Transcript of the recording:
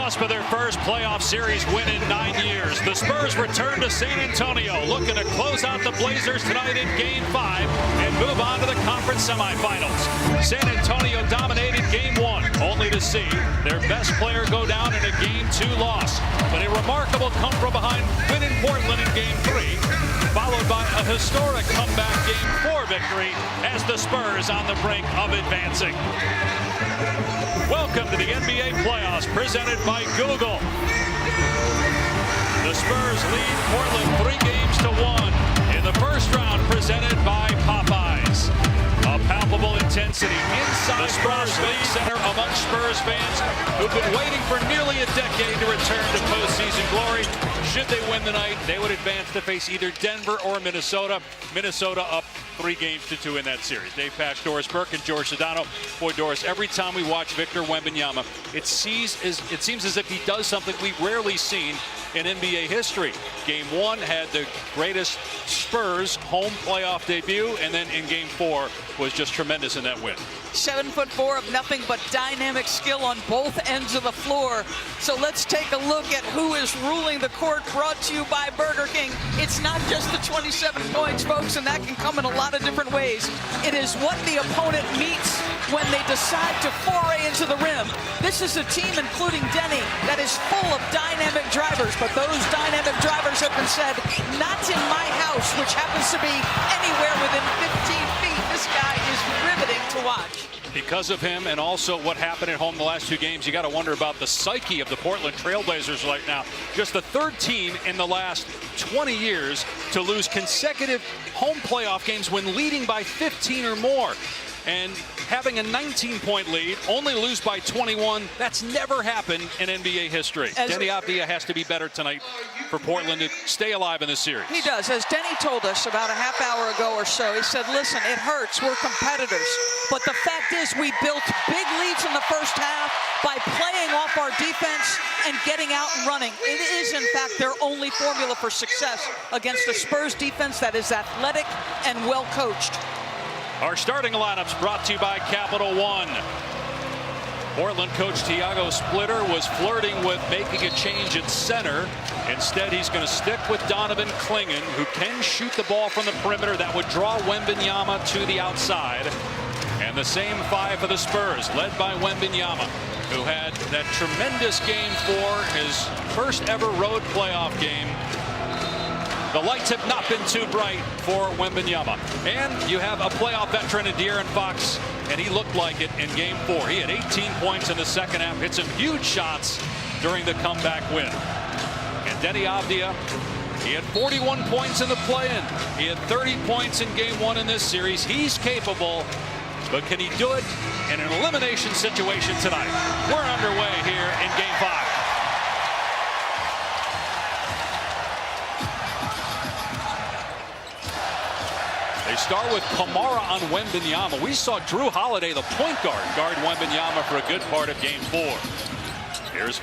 cusp of their first playoff series win in 9 years. The Spurs return to San Antonio, looking to close out the Blazers tonight in Game 5 and move on to the conference semifinals. San Antonio dominated Game 1, only to see their best player go down in a Game 2 loss. But a remarkable come-from-behind win in Portland in Game 3, followed by a historic comeback Game 4 victory as the Spurs on the brink of advancing. Welcome to the NBA playoffs presented by Google. The Spurs lead Portland 3-1 in the first round, presented by Popeyes. A palpable intensity inside the Spurs lead center among Spurs fans who've been waiting for nearly a decade to return to postseason glory. Should they win tonight, they would advance to face either Denver or Minnesota. Minnesota up 3-2 in that series. Dave Pasch, Doris Burke, and George Sedano. Boy, Doris, every time we watch Victor Wembanyama, it seems as if he does something we've rarely seen in NBA history. Game 1 had the greatest Spurs home playoff debut, and then in Game 4 was just tremendous in that win. 7'4" of nothing but dynamic skill on both ends of the floor. So let's take a look at who is ruling the court, brought to you by Burger King. It's not just the 27 points, folks, and that can come in a lot of different ways. It is what the opponent meets when they decide to foray into the rim. This is a team, including Denny, that is full of dynamic drivers, but those dynamic drivers have been said, not in my house, which happens to be anywhere within 15 feet. This guy is riveting to watch. Because of him and also what happened at home the last 2 games, you got to wonder about the psyche of the Portland Trailblazers right now. Just the 3rd team in the last 20 years to lose consecutive home playoff games when leading by 15 or more. And having a 19-point lead, only lose by 21, that's never happened in NBA history. Denny Avdia has to be better tonight for Portland to stay alive in this series. He does. As Denny told us about a half hour ago or so, he said, listen, it hurts. We're competitors. But the fact is we built big leads in the first half by playing off our defense and getting out and running. It is, in fact, their only formula for success against a Spurs defense that is athletic and well-coached. Our starting lineups brought to you by Capital One. Portland coach Tiago Splitter was flirting with making a change at center. Instead, he's going to stick with Donovan Clingan, who can shoot the ball from the perimeter. That would draw Wembanyama to the outside. And the same 5 for the Spurs, led by Wembanyama, who had that tremendous Game 4, his first ever road playoff game. The lights have not been too bright for Wembanyama. And you have a playoff veteran in De'Aaron Fox, and he looked like it in Game 4. He had 18 points in the second half, hit some huge shots during the comeback win. And Denny Avdia, he had 41 points in the play-in. He had 30 points in Game 1 in this series. He's capable, but can he do it in an elimination situation tonight? We're underway here in Game 5. They start with Kamara on Wembanyama. We saw Drew Holiday, the point guard Wembanyama for a good part of Game 4. Here's